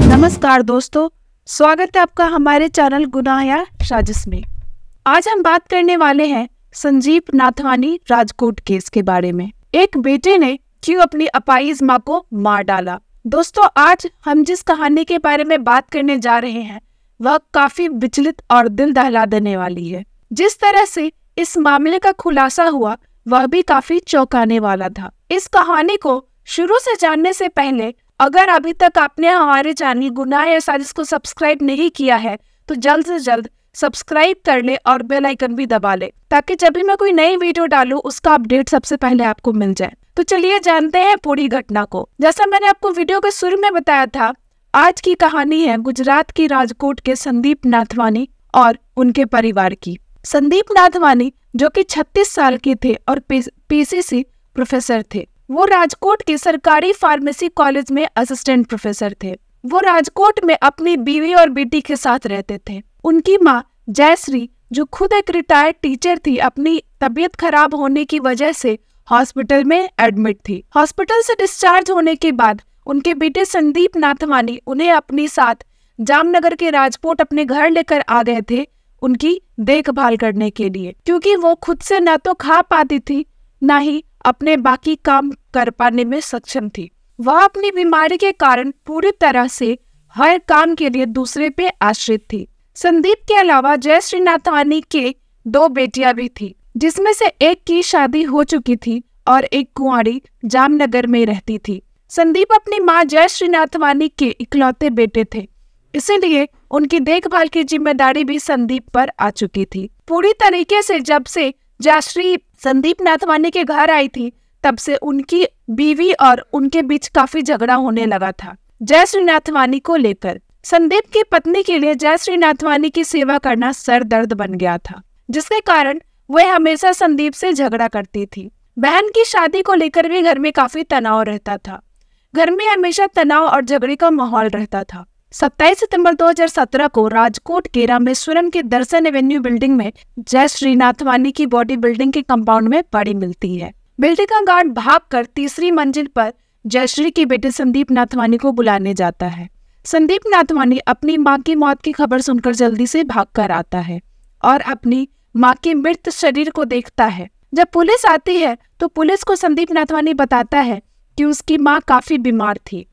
नमस्कार दोस्तों, स्वागत है आपका हमारे चैनल गुनाह या साजिश में। आज हम बात करने वाले हैं संदीप नाथवानी राजकोट केस के बारे में। एक बेटे ने क्यों अपनी अपाहिज मां को मार डाला। दोस्तों, आज हम जिस कहानी के बारे में बात करने जा रहे हैं वह काफी विचलित और दिल दहला देने वाली है। जिस तरह से इस मामले का खुलासा हुआ वह भी काफी चौंकाने वाला था। इस कहानी को शुरू से जानने से पहले अगर अभी तक आपने हमारे चैनल गुनाह या साजिश को सब्सक्राइब नहीं किया है तो जल्द से जल्द सब्सक्राइब कर ले और बेल आइकन भी दबा ले, ताकि जब भी मैं कोई नई वीडियो डालूं उसका अपडेट सबसे पहले आपको मिल जाए। तो चलिए जानते हैं पूरी घटना को। जैसा मैंने आपको वीडियो के शुरू में बताया था, आज की कहानी है गुजरात की राजकोट के संदीप नाथवानी और उनके परिवार की। संदीप नाथवानी जो कि 36 साल के थे और पीसीसी प्रोफेसर थे। वो राजकोट के सरकारी फार्मेसी कॉलेज में असिस्टेंट प्रोफेसर थे। वो राजकोट में अपनी बीवी और बेटी के साथ रहते थे। उनकी माँ जयश्री जो खुद एक रिटायर्ड टीचर थी, अपनी तबीयत खराब होने की वजह से हॉस्पिटल में एडमिट थी। हॉस्पिटल से डिस्चार्ज होने के बाद उनके बेटे संदीप नाथवानी उन्हें अपने साथ जामनगर के राजकोट अपने घर लेकर आ गए थे उनकी देखभाल करने के लिए, क्योंकि वो खुद से न तो खा पाती थी न ही अपने बाकी काम कर पाने में सक्षम थी। वह अपनी बीमारी के कारण पूरी तरह से हर काम के लिए दूसरे पे आश्रित थी। संदीप के अलावा जयश्री नाथवानी के 2 बेटियां भी थी, जिसमें से एक की शादी हो चुकी थी और एक कुंवारी जामनगर में रहती थी। संदीप अपनी माँ जयश्री नाथवानी के इकलौते बेटे थे, इसीलिए उनकी देखभाल की जिम्मेदारी भी संदीप पर आ चुकी थी। पूरी तरीके से जब से जयश्री संदीप नाथवानी के घर आई थी तब से उनकी बीवी और उनके बीच काफी झगड़ा होने लगा था जयश्री नाथवानी को लेकर। संदीप की पत्नी के लिए जयश्री नाथवानी की सेवा करना सर दर्द बन गया था, जिसके कारण वह हमेशा संदीप से झगड़ा करती थी। बहन की शादी को लेकर भी घर में काफी तनाव रहता था। घर में हमेशा तनाव और झगड़े का माहौल रहता था। 27 सितंबर 2017 को राजकोट के रामेश्वरम के दर्शन एवेन्यू बिल्डिंग में जयश्री नाथवानी की बॉडी बिल्डिंग के कंपाउंड में पड़ी मिलती है। बिल्डिंग का गार्ड भागकर तीसरी मंजिल पर जयश्री के बेटे संदीप नाथवानी को बुलाने जाता है। संदीप नाथवानी अपनी मां की मौत की खबर सुनकर जल्दी से भागकर आता है और अपनी मां के मृत शरीर को देखता है। जब पुलिस आती है तो पुलिस को संदीप नाथवानी बताता है कि उसकी मां काफी बीमार थी।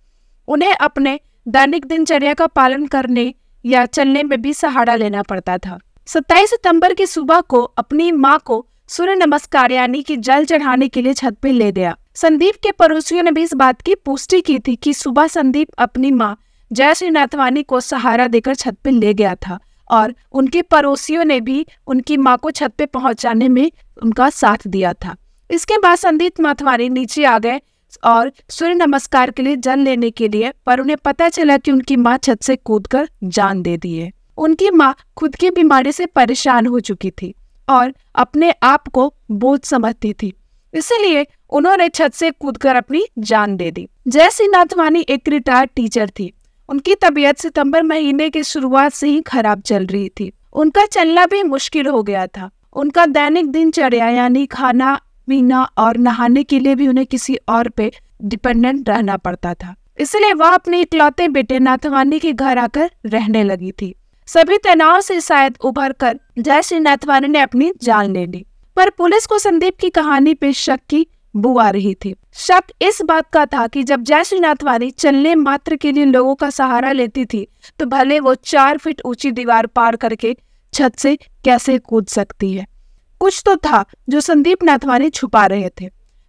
उन्हें अपने दैनिक दिनचर्या का पालन करने या चलने में भी सहारा लेना पड़ता था। 27 सितंबर की सुबह को अपनी मां को सूर्य नमस्कार यानी कि जल चढ़ाने के लिए छत पे ले गया। संदीप के पड़ोसियों ने भी इस बात की पुष्टि की थी कि सुबह संदीप अपनी मां जयश्री नाथवानी को सहारा देकर छत पे ले गया था और उनके पड़ोसियों ने भी उनकी मां को छत पे पहुंचाने में उनका साथ दिया था। इसके बाद संदीप नाथवानी नीचे आ गए और सूर्य नमस्कार के लिए जल लेने के लिए, पर उन्हें पता चला कि उनकी मां छत से कूदकर जान दे दी है। उनकी मां खुद की बीमारी से परेशान हो चुकी थी और अपने आप को बोझ समझती थी, इसलिए उन्होंने छत से कूदकर अपनी जान दे दी। जयश्री नाथवानी एक रिटायर्ड टीचर थी। उनकी तबीयत सितंबर महीने की शुरुआत से ही खराब चल रही थी। उनका चलना भी मुश्किल हो गया था। उनका दैनिक दिनचर्या यानी खाना पीना और नहाने के लिए भी उन्हें किसी और पे डिपेंडेंट रहना पड़ता था, इसलिए वह अपने इकलौते बेटे नाथवानी के घर आकर रहने लगी थी। सभी तनाव से शायद उभरकर जयश्री नाथवानी ने अपनी जान ले ली, पर पुलिस को संदीप की कहानी पे शक की बू आ रही थी। शक इस बात का था कि जब जयश्री नाथवानी चलने मात्र के लिए लोगों का सहारा लेती थी तो भले वो 4 फीट ऊंची दीवार पार करके छत से कैसे कूद सकती है। कुछ तो था जो संदीप नाथवानी छुपा रहे थे।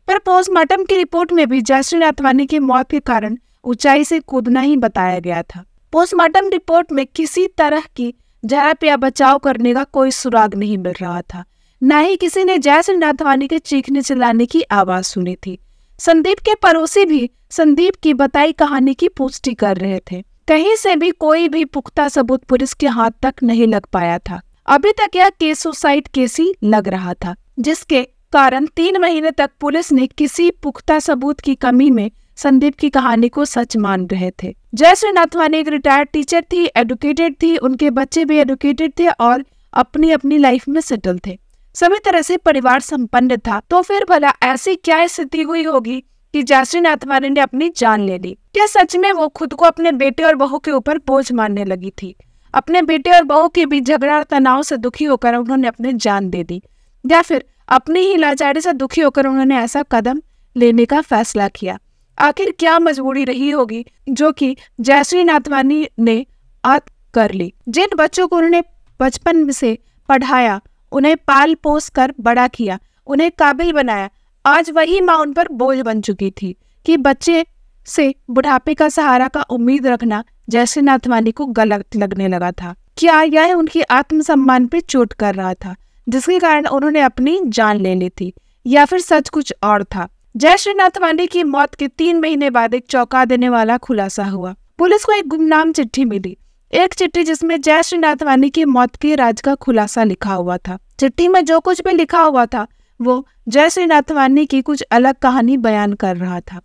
पर पोस्टमार्टम की रिपोर्ट में भी जयश्री नाथवानी की मौत के कारण ऊंचाई से कूदना ही बताया गया था। पोस्टमार्टम रिपोर्ट में किसी तरह की झड़प या बचाव करने का कोई सुराग नहीं मिल रहा था। न ही किसी ने जयश्री नाथवानी के चीखने चिल्लाने की आवाज सुनी थी। संदीप के पड़ोसी भी संदीप की बताई कहानी की पुष्टि कर रहे थे। कहीं से भी कोई भी पुख्ता सबूत पुलिस के हाथ तक नहीं लग पाया था। अभी तक यह केस सुसाइड केस ही लग रहा था, जिसके कारण 3 महीने तक पुलिस ने किसी पुख्ता सबूत की कमी में संदीप की कहानी को सच मान रहे थे। जयश्री नाथवानी एक रिटायर्ड टीचर थी, एडुकेटेड थी, उनके बच्चे भी एडुकेटेड थे और अपनी अपनी लाइफ में सेटल थे। सभी तरह से परिवार संपन्न था, तो फिर भला ऐसी क्या स्थिति हुई होगी कि जयश्री नाथवानी ने अपनी जान ले ली? क्या सच में वो खुद को अपने बेटे और बहू के ऊपर बोझ मानने लगी थी? अपने बेटे और बहू के बीच झगड़ा और तनाव से दुखी होकर उन्होंने अपनी जान दे दी, या फिर अपनी ही लाचारी से दुखी होकर उन्होंने ऐसा कदम लेने का फैसला किया? आखिर क्या मजबूरी रही होगी जो कि जयश्री नाथवानी ने आज कर ली? जिन बच्चों को उन्होंने बचपन से पढ़ाया, उन्हें पाल पोस कर बड़ा किया, उन्हें काबिल बनाया, आज वही माँ उन पर बोझ बन चुकी थी कि बच्चे से बुढ़ापे का सहारा का उम्मीद रखना जयश्री नाथवानी को गलत लगने लगा था। क्या यह उनकी आत्मसम्मान पर चोट कर रहा था, जिसके कारण उन्होंने अपनी जान ले ली थी, या फिर सच कुछ और था? जयश्री नाथवानी की मौत के 3 महीने बाद एक चौंका देने वाला खुलासा हुआ। पुलिस को एक गुमनाम चिट्ठी मिली, एक चिट्ठी जिसमें जयश्री नाथवानी की मौत के राज का खुलासा लिखा हुआ था। चिट्ठी में जो कुछ भी लिखा हुआ था वो जयश्री नाथवानी की कुछ अलग कहानी बयान कर रहा था।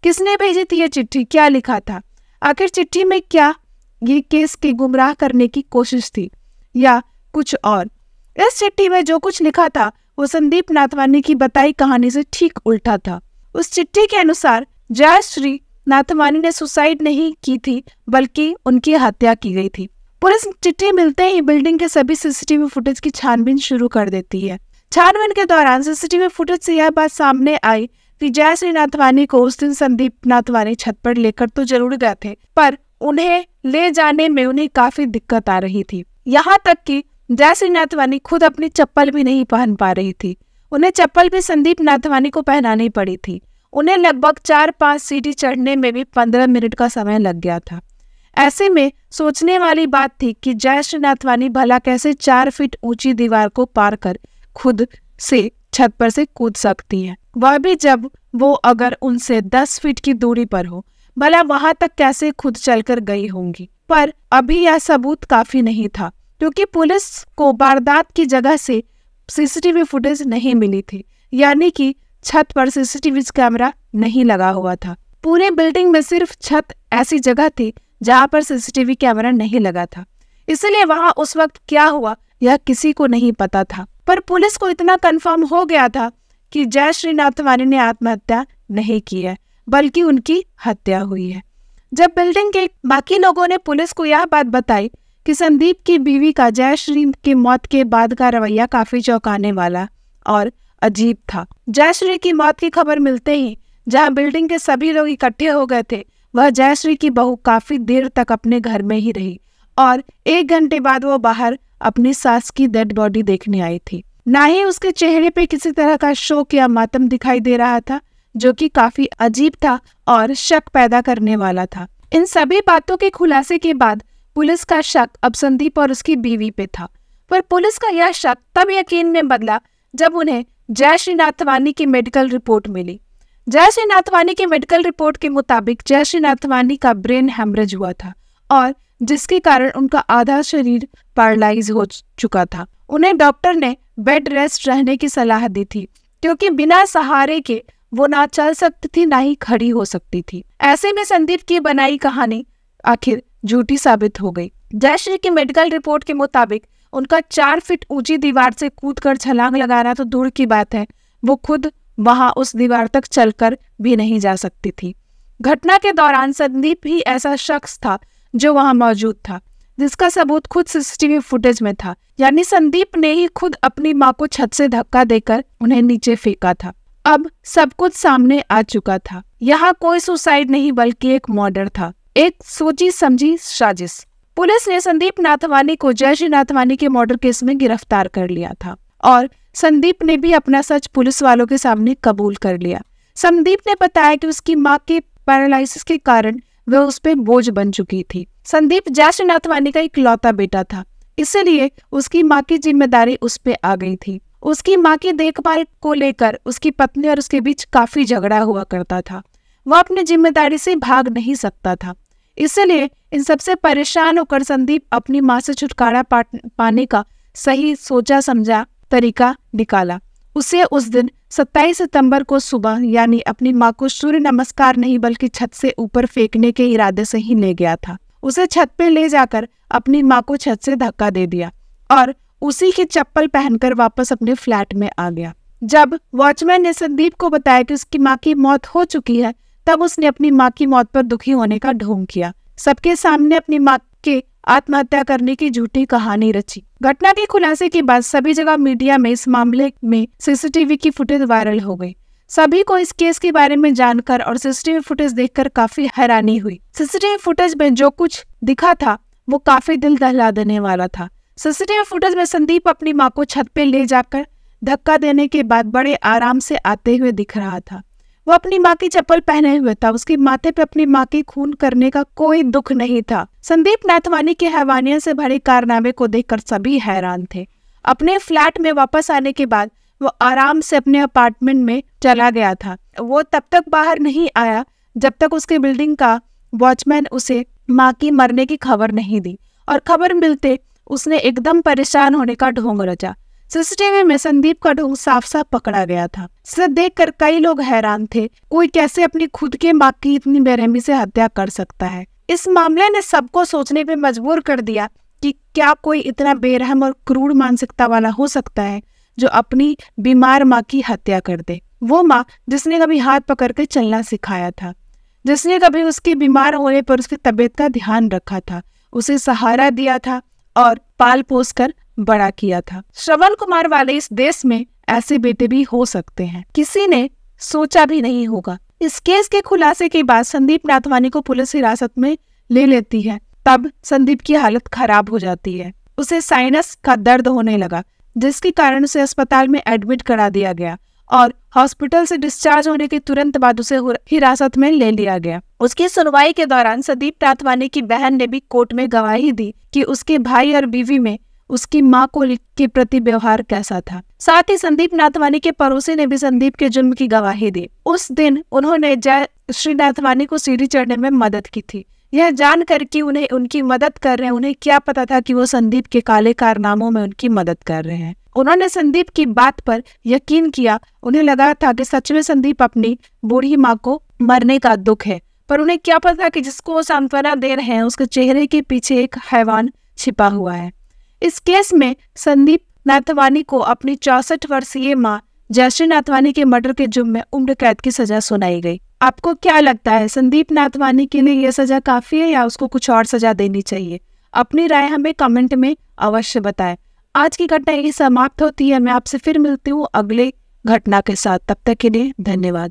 किसने भेजी थी ये चिट्ठी? क्या लिखा था? आखिर चिट्ठी में क्या ये केस के गुमराह करने की कोशिश थी या कुछ और? इस चिट्ठी में जो कुछ लिखा था वो संदीप नाथवानी की बताई कहानी से ठीक उल्टा था। उस चिट्ठी के अनुसार जयश्री नाथवानी ने सुसाइड नहीं की थी, बल्कि उनकी हत्या की गई थी। पुलिस चिट्ठी मिलते ही बिल्डिंग के सभी सीसीटीवी फुटेज की छानबीन शुरू कर देती है। छानबीन के दौरान सीसीटीवी फुटेज से यह बात सामने आई कि जयश्री नाथवानी को उस दिन संदीप नाथवानी छत पर लेकर तो जरूर गए थे, पर उन्हें ले जाने में उन्हें काफी दिक्कत आ रही थी। यहाँ तक कि जयश्री नाथवानी खुद अपनी चप्पल भी नहीं पहन पा रही थी। उन्हें चप्पल भी संदीप नाथवानी को पहनानी पड़ी थी। उन्हें लगभग 4-5 सीढ़ी चढ़ने में भी 15 मिनट का समय लग गया था। ऐसे में सोचने वाली बात थी कि जयश्री नाथवानी भला कैसे 4 फीट ऊंची दीवार को पार कर खुद से छत पर से कूद सकती है, वह भी जब वो अगर उनसे 10 फीट की दूरी पर हो। भला वहां तक कैसे खुद चलकर गई होंगी? पर अभी यह सबूत काफी नहीं था, क्योंकि पुलिस को वारदात की जगह से सीसीटीवी फुटेज नहीं मिली थी, यानी कि छत पर सीसीटीवी कैमरा नहीं लगा हुआ था। पूरे बिल्डिंग में सिर्फ छत ऐसी जगह थी जहां पर सीसीटीवी कैमरा नहीं लगा था, इसलिए वहां उस वक्त क्या हुआ यह किसी को नहीं पता था। पर पुलिस को इतना कंफर्म हो गया था कि जयश्री नाथवानी ने आत्महत्या नहीं की है, बल्कि उनकी हत्या हुई है। जब बिल्डिंग के बाकी लोगों ने पुलिस को यह बात बताई कि संदीप की बीवी का जयश्री की मौत के बाद का रवैया काफी चौंकाने वाला और अजीब था। जयश्री की मौत की खबर मिलते ही जहां बिल्डिंग के सभी लोग इकट्ठे हो गए थे, वह जयश्री की बहू काफी देर तक अपने घर में ही रही और 1 घंटे बाद वो बाहर अपनी सास की डेड बॉडी देखने आई थी। ना ही उसके चेहरे पे किसी तरह का शोक या मातम दिखाई दे रहा था, जो कि काफी अजीब था और शक पैदा करने वाला था। इन सभी बातों के खुलासे के बाद पुलिस का शक अब संदीप और उसकी बीवी पे था, पर पुलिस का यह शक तब यकीन में बदला जब उन्हें जयश्री नाथवानी की मेडिकल रिपोर्ट मिली। जयश्री नाथवानी की मेडिकल रिपोर्ट के मुताबिक जयश्री नाथवानी का ब्रेन हेमरेज हुआ था और जिसके कारण उनका आधा शरीर पैरालाइज हो चुका था। उन्हें डॉक्टर ने बेड रेस्ट रहने की सलाह दी थी, क्योंकि बिना सहारे के वो ना चल सकती थी ना ही खड़ी हो सकती थी। ऐसे में संदीप की बनाई कहानी आखिर झूठी साबित हो गई। जयश्री की मेडिकल रिपोर्ट के मुताबिक उनका 4 फीट ऊंची दीवार से कूदकर छलांग लगाना तो दूर की बात है, वो खुद वहां उस दीवार तक चलकर भी नहीं जा सकती थी। घटना के दौरान संदीप ही ऐसा शख्स था जो वहां मौजूद था, जिसका सबूत खुद सीसीटीवी फुटेज में था। यानी संदीप ने ही खुद अपनी मां को छत से धक्का देकर उन्हें नीचे फेंका था। अब सब कुछ सामने आ चुका था। यहाँ कोई सुसाइड नहीं बल्कि एक मर्डर था, एक सोची समझी साजिश। पुलिस ने संदीप नाथवानी को जयश्री नाथवानी के मर्डर केस में गिरफ्तार कर लिया था और संदीप ने भी अपना सच पुलिस वालों के सामने कबूल कर लिया। संदीप ने बताया कि उसकी मां के पैरालिसिस के कारण वह उस पर बोझ बन चुकी थी। संदीप जयश्री नाथवानी का इकलौता बेटा था, इसलिए उसकी मां की जिम्मेदारी उस पे आ गई थी। उसकी मां की देखभाल को लेकर उसकी पत्नी और उसके बीच काफी झगड़ा हुआ करता था। वह अपनी जिम्मेदारी से भाग नहीं सकता था, इसलिए इन सबसे परेशान होकर संदीप अपनी मां से छुटकारा पाने का सही सोचा समझा तरीका निकाला। उसे उस दिन 27 सितंबर को सुबह यानी अपनी मां को सूर्य नमस्कार नहीं बल्कि छत से ऊपर फेंकने के इरादे से ही ले गया था। उसे छत पे ले जाकर अपनी मां को छत से धक्का दे दिया और उसी की चप्पल पहनकर वापस अपने फ्लैट में आ गया। जब वॉचमैन ने संदीप को बताया कि उसकी माँ की मौत हो चुकी है, तब उसने अपनी माँ की मौत पर दुखी होने का ढोंग किया। सबके सामने अपनी माँ के आत्महत्या करने की झूठी कहानी रची। घटना के खुलासे के बाद सभी जगह मीडिया में इस मामले में सीसीटीवी की फुटेज वायरल हो गई। सभी को इस केस के बारे में जानकर और सीसीटीवी फुटेज देखकर काफी हैरानी हुई। सीसीटीवी फुटेज में जो कुछ दिखा था वो काफी दिल दहला देने वाला था। सीसीटीवी फुटेज में संदीप अपनी माँ को छत पे ले जाकर धक्का देने के बाद बड़े आराम से आते हुए दिख रहा था। वो अपनी माँ की चप्पल पहने हुए था। उसके माथे पे अपनी माँ की खून करने का कोई दुख नहीं था। संदीप नाथवानी के हैवानियत से भरे कारनामे को देखकर सभी हैरान थे। अपने फ्लैट में वापस आने के बाद वो आराम से अपने अपार्टमेंट में चला गया था। वो तब तक बाहर नहीं आया जब तक उसके बिल्डिंग का वॉचमैन उसे माँ की मरने की खबर नहीं दी, और खबर मिलते उसने एकदम परेशान होने का ढोंग रचा। सीसीटीवी में संदीप का ढोंग साफ साफ पकड़ा गया था। इसे देखकर कई लोग हैरान थे। कोई कैसे अपनी खुद के माँ की इतनी बेरहमी से हत्या कर सकता है। इस मामले ने सबको सोचने पे मजबूर कर दिया कि क्या कोई इतना बेरहम और क्रूर मानसिकता वाला हो सकता है जो अपनी बीमार माँ की हत्या कर दे। वो माँ जिसने कभी हाथ पकड़ के चलना सिखाया था, जिसने कभी उसके बीमार होने पर उसकी तबीयत का ध्यान रखा था, उसे सहारा दिया था और पाल पोस कर बड़ा किया था। श्रवण कुमार वाले इस देश में ऐसे बेटे भी हो सकते हैं, किसी ने सोचा भी नहीं होगा। इस केस के खुलासे के बाद संदीप नाथवानी को पुलिस हिरासत में ले लेती है। तब संदीप की हालत खराब हो जाती है। उसे साइनस का दर्द होने लगा, जिसके कारण उसे अस्पताल में एडमिट करा दिया गया और हॉस्पिटल से डिस्चार्ज होने के तुरंत बाद उसे हिरासत में ले लिया गया। उसकी सुनवाई के दौरान संदीप नाथवानी की बहन ने भी कोर्ट में गवाही दी कि उसके भाई और बीवी में उसकी माँ को के प्रति व्यवहार कैसा था। साथ ही संदीप नाथवानी के पड़ोसी ने भी संदीप के जुर्म की गवाही दी। उस दिन उन्होंने जय श्री नाथवानी को सीढ़ी चढ़ने में मदद की थी। यह जानकर कि उन्हें उनकी मदद कर रहे हैं, उन्हें क्या पता था कि वो संदीप के काले कारनामों में उनकी मदद कर रहे हैं। उन्होंने संदीप की बात पर यकीन किया। उन्हें लगा था कि सच में संदीप अपनी बूढ़ी माँ को मरने का दुख है, पर उन्हें क्या पता कि जिसको वो सांत्वना दे रहे हैं उसके चेहरे के पीछे एक हैवान छिपा हुआ है। इस केस में संदीप नाथवानी को अपनी 64 वर्षीय माँ जयश्री नाथवानी के मर्डर के जुर्म में उम्र कैद की सजा सुनाई गई। आपको क्या लगता है, संदीप नाथवानी के लिए यह सजा काफी है या उसको कुछ और सजा देनी चाहिए? अपनी राय हमें कमेंट में अवश्य बताएं। आज की घटना यही समाप्त होती है। मैं आपसे फिर मिलती हूँ अगले घटना के साथ। तब तक के लिए धन्यवाद।